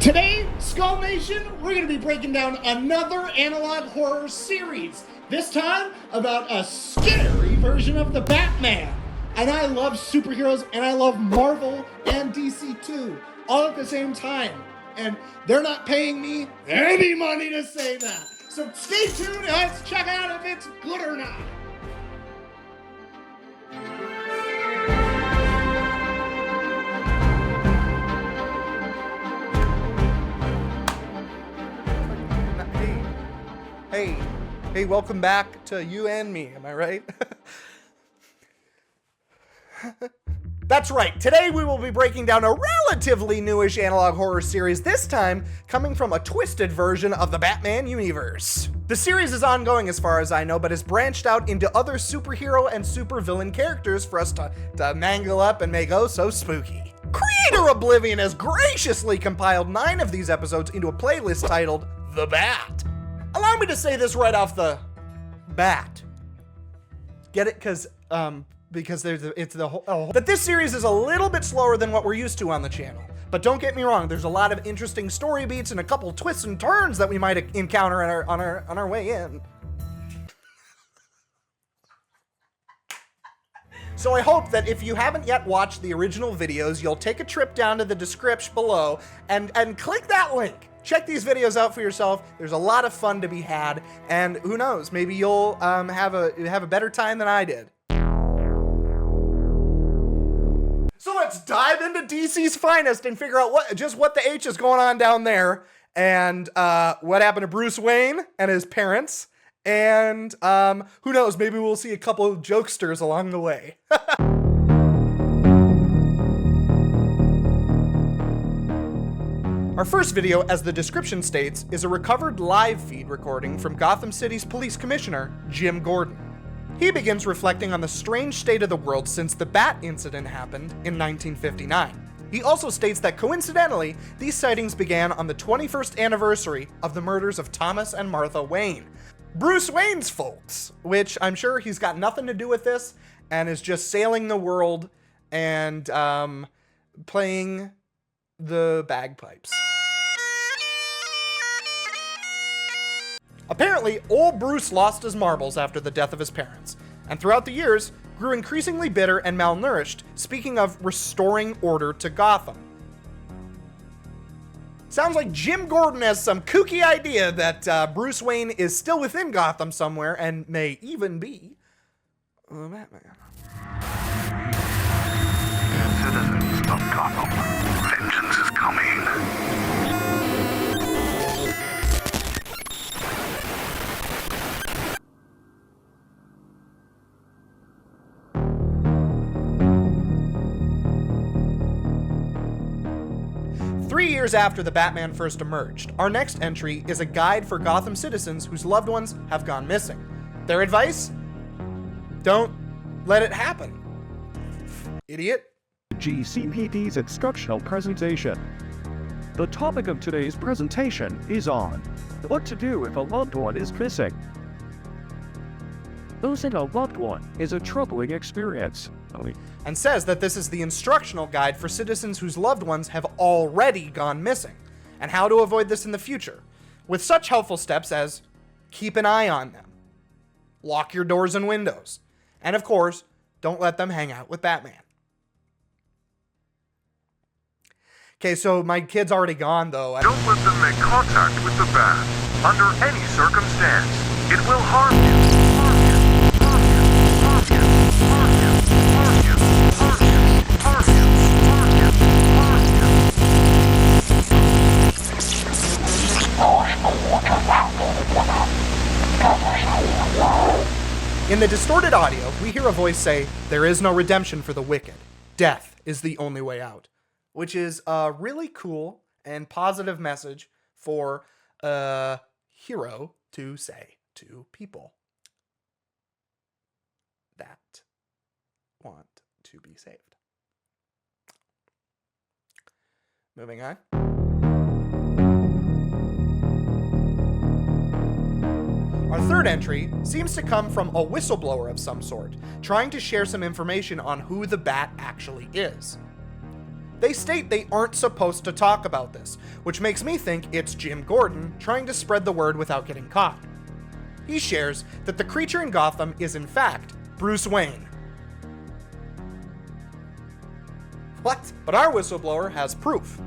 Today, Skull Nation, we're going to be breaking down another analog horror series. This time, about a scary version of the Batman. And I love superheroes, and I love Marvel and DC too, all at the same time. And they're not paying me any money to say that. So stay tuned and let's check out if it's good or not. Hey, welcome back to You and Me, am I right? That's right, today we will be breaking down a relatively newish analog horror series, this time coming from a twisted version of the Batman universe. The series is ongoing as far as I know, but has branched out into other superhero and supervillain characters for us to mangle up and make oh so spooky. Creator OBlIVioN has graciously compiled 9 of these episodes into a playlist titled The Bat. Allow me to say this right off the bat. Get it? Because it's the whole that this series is a little bit slower than what we're used to on the channel. But don't get me wrong, there's a lot of interesting story beats and a couple twists and turns that we might encounter on our way in. So I hope that if you haven't yet watched the original videos, you'll take a trip down to the description below and click that link. Check these videos out for yourself. There's a lot of fun to be had, and who knows, maybe you'll have a better time than I did. So let's dive into DC's finest and figure out what the H is going on down there, and what happened to Bruce Wayne and his parents, and who knows, maybe we'll see a couple of jokesters along the way. Our first video, as the description states, is a recovered live feed recording from Gotham City's police commissioner, Jim Gordon. He begins reflecting on the strange state of the world since the Bat incident happened in 1959. He also states that coincidentally, these sightings began on the 21st anniversary of the murders of Thomas and Martha Wayne, Bruce Wayne's folks, which I'm sure he's got nothing to do with this and is just sailing the world and playing the bagpipes. Apparently, old Bruce lost his marbles after the death of his parents, and throughout the years, grew increasingly bitter and malnourished, speaking of restoring order to Gotham. Sounds like Jim Gordon has some kooky idea that Bruce Wayne is still within Gotham somewhere, and may even be the Batman. Citizens of Gotham, vengeance is coming. 3 years after the Batman first emerged, our next entry is a guide for Gotham citizens whose loved ones have gone missing. Their advice? Don't let it happen. Idiot. GCPD's instructional presentation. The topic of today's presentation is on what to do if a loved one is missing. Losing a loved one is a troubling experience. And says that this is the instructional guide for citizens whose loved ones have already gone missing, and how to avoid this in the future, with such helpful steps as keep an eye on them, lock your doors and windows, and of course, don't let them hang out with Batman. Okay, so my kid's already gone, though. Don't let them make contact with the Bat under any circumstance. It will harm you. In the distorted audio, we hear a voice say, "There is no redemption for the wicked. Death is the only way out," which is a really cool and positive message for a hero to say to people that want to be saved. Moving on. Our third entry seems to come from a whistleblower of some sort, trying to share some information on who the Bat actually is. They state they aren't supposed to talk about this, which makes me think it's Jim Gordon trying to spread the word without getting caught. He shares that the creature in Gotham is in fact Bruce Wayne. What? But our whistleblower has proof.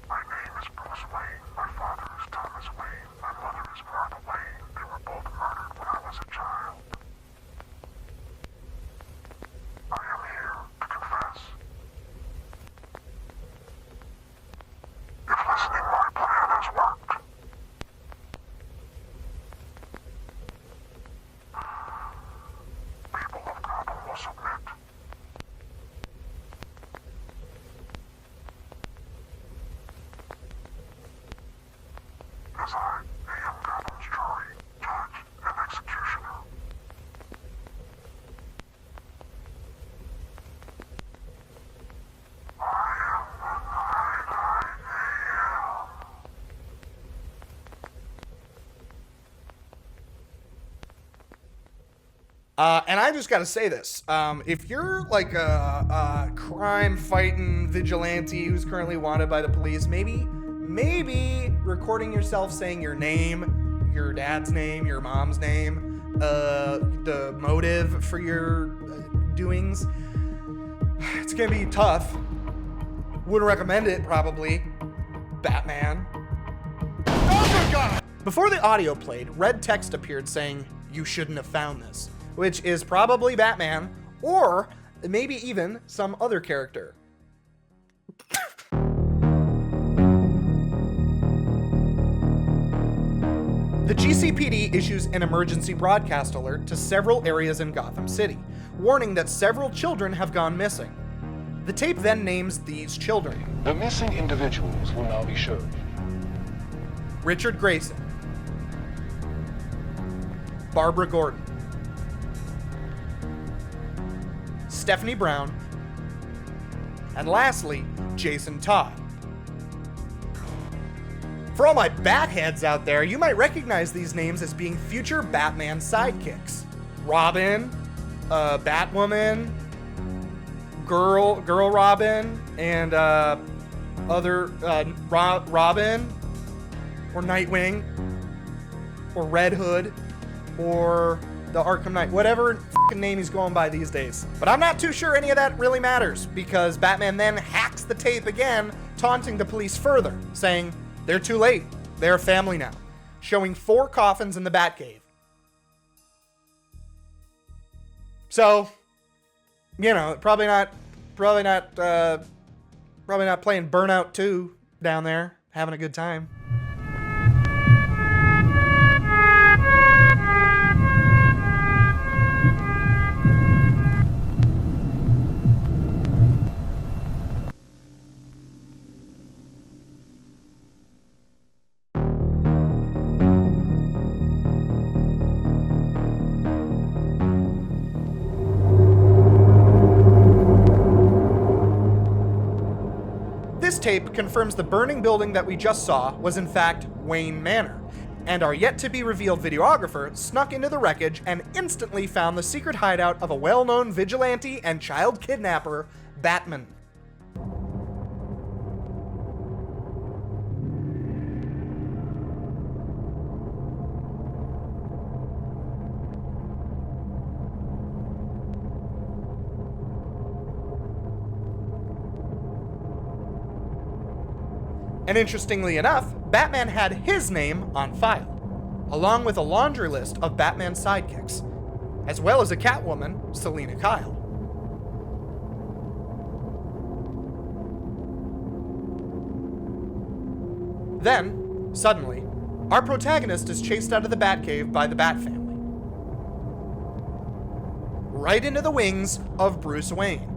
My name is Bruce Wayne. My father is Thomas Wayne. My mother is Martha Wayne. They were both murdered when I was a child. I am here to confess. If listening, my plan has worked. People of Gotham will submit. As I am Gotham's jury, judge, and executioner. And I just gotta say this. If you're like a crime-fighting vigilante who's currently wanted by the police, maybe recording yourself saying your name, your dad's name, your mom's name, the motive for your doings, it's gonna be tough. Wouldn't recommend it, probably. Batman. Oh my God! Before the audio played, red text appeared saying, "You shouldn't have found this," which is probably Batman, or maybe even some other character. The GCPD issues an emergency broadcast alert to several areas in Gotham City, warning that several children have gone missing. The tape then names these children: The missing individuals will now be shown. Richard Grayson, Barbara Gordon, Stephanie Brown, and lastly, Jason Todd. For all my Batheads out there, you might recognize these names as being future Batman sidekicks. Robin, Batwoman, Girl Robin, and other Robin, or Nightwing, or Red Hood, or the Arkham Knight, whatever fucking name he's going by these days. But I'm not too sure any of that really matters, because Batman then hacks the tape again, taunting the police further, saying they're too late, they're a family now, showing 4 coffins in the Batcave. So, you know, probably not playing Burnout 2 down there, having a good time. This tape confirms the burning building that we just saw was in fact Wayne Manor, and our yet-to-be-revealed videographer snuck into the wreckage and instantly found the secret hideout of a well-known vigilante and child kidnapper, Batman. And interestingly enough, Batman had his name on file, along with a laundry list of Batman sidekicks, as well as a Catwoman, Selina Kyle. Then, suddenly, our protagonist is chased out of the Batcave by the Bat family, right into the wings of Bruce Wayne.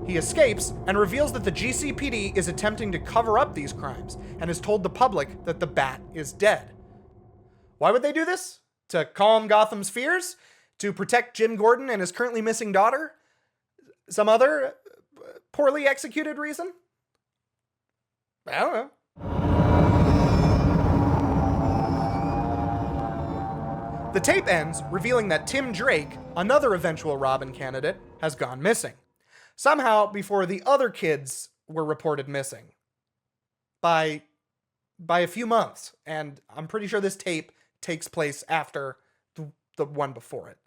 He escapes and reveals that the GCPD is attempting to cover up these crimes and has told the public that the Bat is dead. Why would they do this? To calm Gotham's fears? To protect Jim Gordon and his currently missing daughter? Some other poorly executed reason? I don't know. The tape ends revealing that Tim Drake, another eventual Robin candidate, has gone missing. Somehow before the other kids were reported missing. By a few months. And I'm pretty sure this tape takes place after the one before it.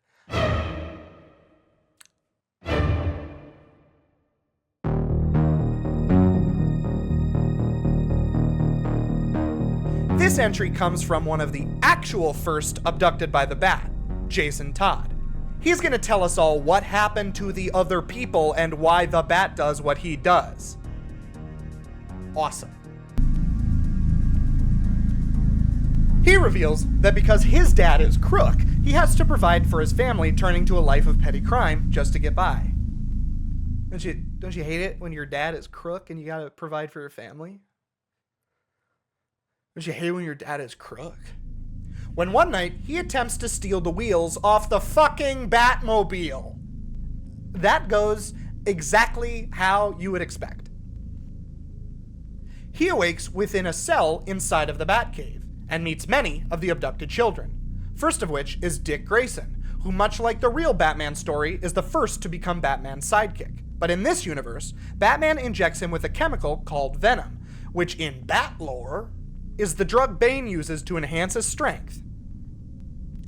This entry comes from one of the actual first abducted by the Bat, Jason Todd. He's gonna tell us all what happened to the other people and why the Bat does what he does. Awesome. He reveals that because his dad is crook, he has to provide for his family, turning to a life of petty crime just to get by. Don't you hate it when your dad is crook and you gotta provide for your family? Don't you hate when your dad is crook? When one night, he attempts to steal the wheels off the fucking Batmobile. That goes exactly how you would expect. He awakes within a cell inside of the Batcave and meets many of the abducted children. First of which is Dick Grayson, who much like the real Batman story is the first to become Batman's sidekick. But in this universe, Batman injects him with a chemical called Venom, which in Bat lore is the drug Bane uses to enhance his strength.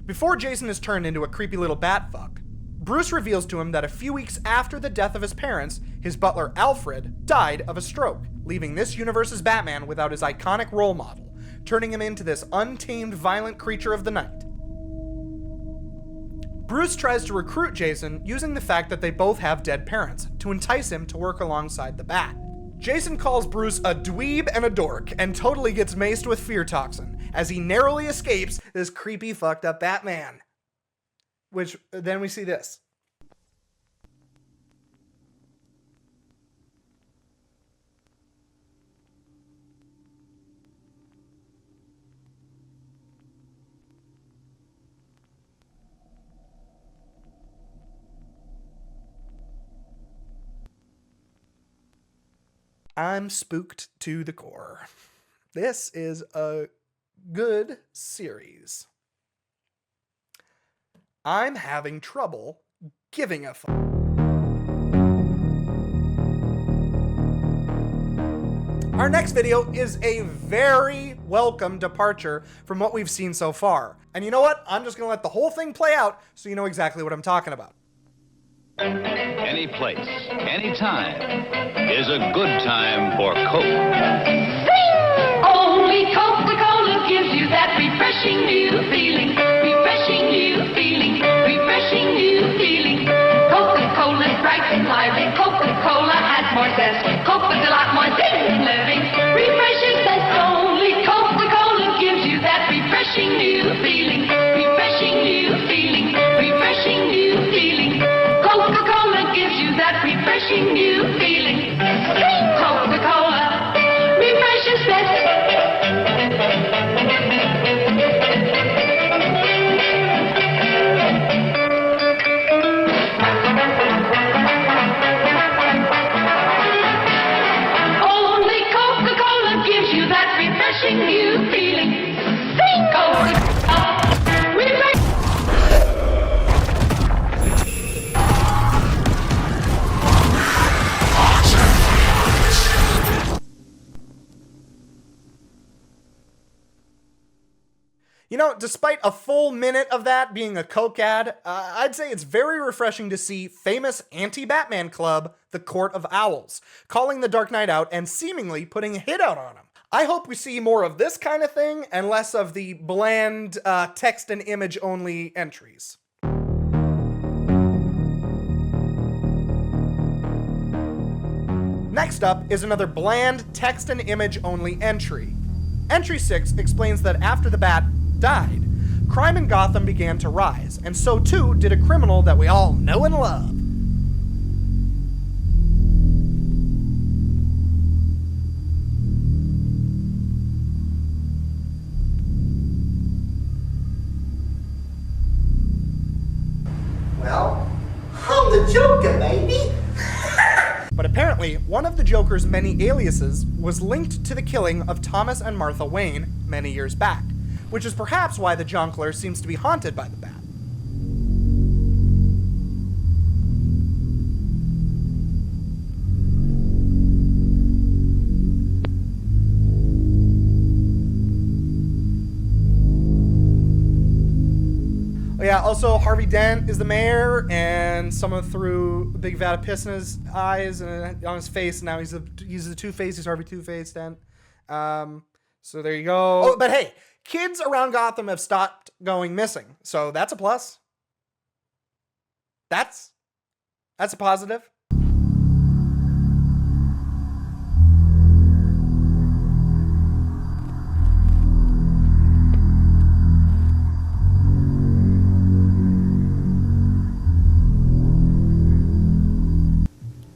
Before Jason is turned into a creepy little batfuck, Bruce reveals to him that a few weeks after the death of his parents, his butler Alfred died of a stroke, leaving this universe's Batman without his iconic role model, turning him into this untamed, violent creature of the night. Bruce tries to recruit Jason using the fact that they both have dead parents to entice him to work alongside the Bat. Jason calls Bruce a dweeb and a dork and totally gets maced with fear toxin as he narrowly escapes this creepy, fucked up Batman. Which, then we see this. I'm spooked to the core. This is a good series. I'm having trouble giving a fuck. Our next video is a very welcome departure from what we've seen so far. And you know what? I'm just gonna let the whole thing play out so you know exactly what I'm talking about. Any place, any time is a good time for Coke. Only Coca-Cola gives you that refreshing new feeling. Refreshing new feeling. Refreshing new feeling. Coca-Cola's bright and lively. Coca-Cola has more zest. Coke is a lot more zest than living. Refreshing zest. Only Coca-Cola gives you that refreshing new feeling. Refreshing new feeling. Refreshing new feeling. Coca-Cola gives you that refreshing new feeling. Coca-Cola refreshes best. Only Coca-Cola gives you that refreshing new feeling. Coca-Cola refresh. You know, despite a full minute of that being a Coke ad, I'd say it's very refreshing to see famous anti-Batman club, the Court of Owls, calling the Dark Knight out and seemingly putting a hit out on him. I hope we see more of this kind of thing and less of the bland text and image only entries. Next up is another bland text and image only entry. Entry 6 explains that after the Bat died, crime in Gotham began to rise, and so too did a criminal that we all know and love. Apparently, one of the Joker's many aliases was linked to the killing of Thomas and Martha Wayne many years back, which is perhaps why the Jonkler seems to be haunted by the Bat. Yeah, also Harvey Dent is the mayor, and someone threw a big vat of piss in his eyes and on his face. And now he's the Two-Face. He's Harvey Two-Face Dent. So there you go. Oh, but hey, kids around Gotham have stopped going missing, so that's a plus. That's a positive.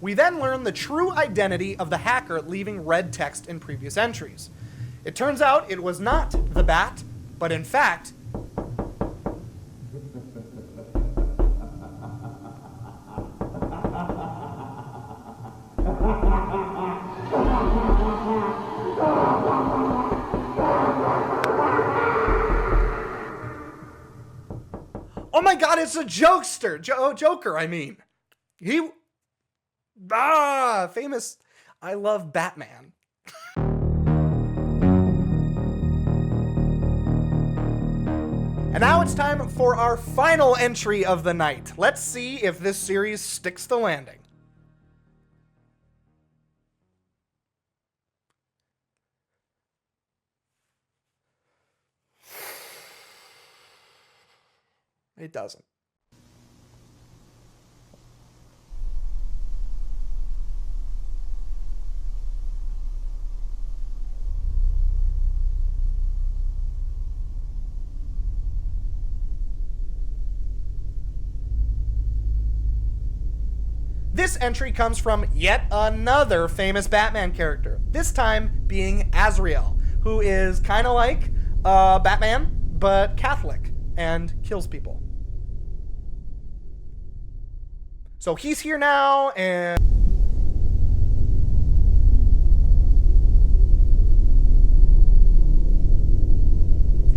We then learn the true identity of the hacker leaving red text in previous entries. It turns out it was not the Bat, but in fact... Oh my god, it's a jokester! Joker, I mean. Famous. I love Batman. And now it's time for our final entry of the night. Let's see if this series sticks the landing. It doesn't. This entry comes from yet another famous Batman character, this time being Azrael, who is kind of like Batman, but Catholic, and kills people. So he's here now, and...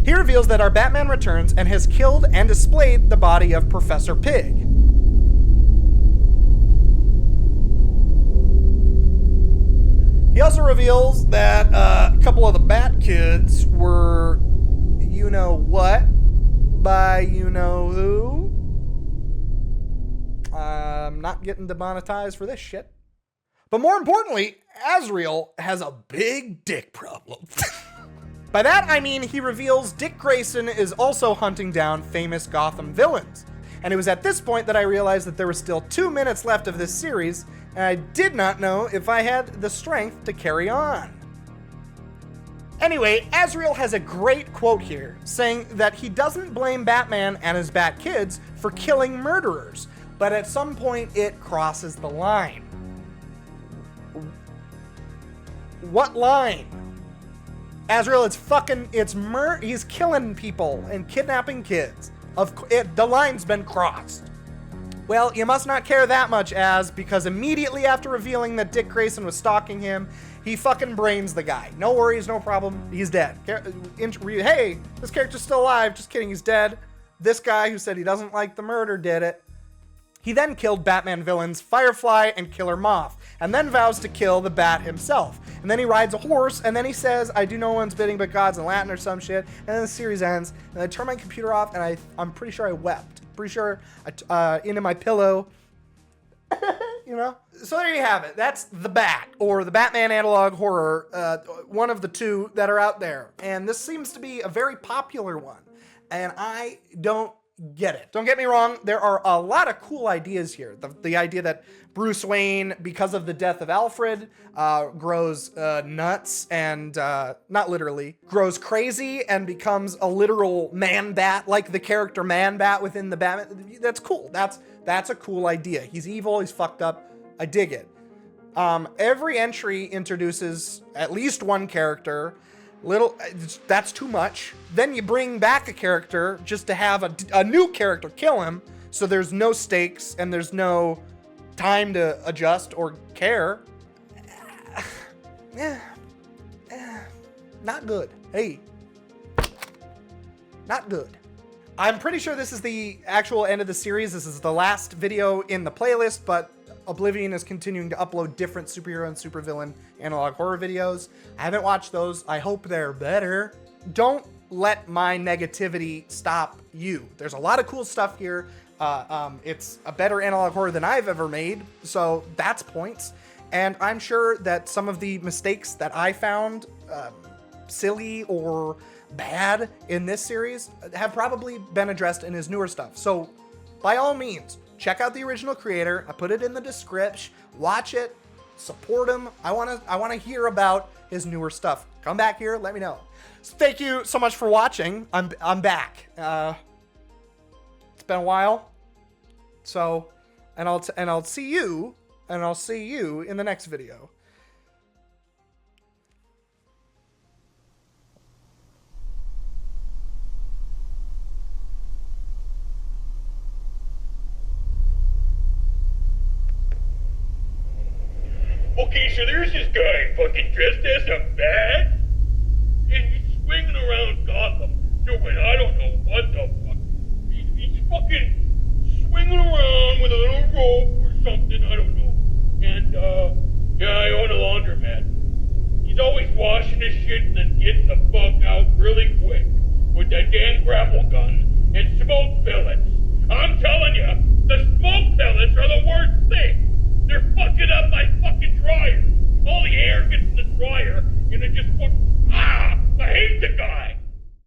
he reveals that our Batman returns and has killed and displayed the body of Professor Pig. He also reveals that a couple of the Bat Kids were you-know-what by you-know-who. I'm not getting demonetized for this shit. But more importantly, Azrael has a big dick problem. By that, I mean he reveals Dick Grayson is also hunting down famous Gotham villains. And it was at this point that I realized that there were still 2 minutes left of this series, and I did not know if I had the strength to carry on. Anyway, Azrael has a great quote here, saying that he doesn't blame Batman and his Bat Kids for killing murderers, but at some point it crosses the line. What line? Azrael, he's killing people and kidnapping kids. The line's been crossed. Well, you must not care that much, because immediately after revealing that Dick Grayson was stalking him, he fucking brains the guy. No worries, no problem, he's dead. Hey, this character's still alive. Just kidding, he's dead. This guy who said he doesn't like the murder did it. He then killed Batman villains Firefly and Killer Moth, and then vows to kill the Bat himself. And then he rides a horse, and then he says, I do no one's bidding but God's in Latin or some shit. And then the series ends, and I turn my computer off, and I'm pretty sure I wept. Pretty sure into my pillow. So there you have it. That's The Bat, or the Batman analog horror, one of the two that are out there. And this seems to be a very popular one, and I don't get it. Don't get me wrong, there are a lot of cool ideas here. The idea that Bruce Wayne, because of the death of Alfred, grows nuts and, not literally, grows crazy and becomes a literal man-bat, like the character Man-Bat within the Batman. That's cool. That's a cool idea. He's evil, he's fucked up. I dig it. Every entry introduces at least one character. That's too much. Then you bring back a character just to have a new character kill him, so there's no stakes and there's no time to adjust or care. Not good. Hey. Not good. I'm pretty sure this is the actual end of the series. This is the last video in the playlist, but OBlIVion is continuing to upload different superhero and supervillain analog horror videos. I haven't watched those. I hope they're better. Don't let my negativity stop you. There's a lot of cool stuff here. It's a better analog horror than I've ever made, so that's points. And I'm sure that some of the mistakes that I found silly or bad in this series have probably been addressed in his newer stuff. So by all means, check out the original creator. I put it in the description. Watch it, support him. I want to hear about his newer stuff. Come back here, let me know. So thank you so much for watching. I'm back. It's been a while. So, and I'll see you in the next video. Okay, so there's this guy fucking dressed as a bat, and he's swinging around Gotham, doing I don't know what the fuck. He's fucking swinging around with a little rope or something, I don't know. And, yeah, I own a laundromat. He's always washing his shit and then getting the fuck out really quick with that damn grapple gun and smoke billets.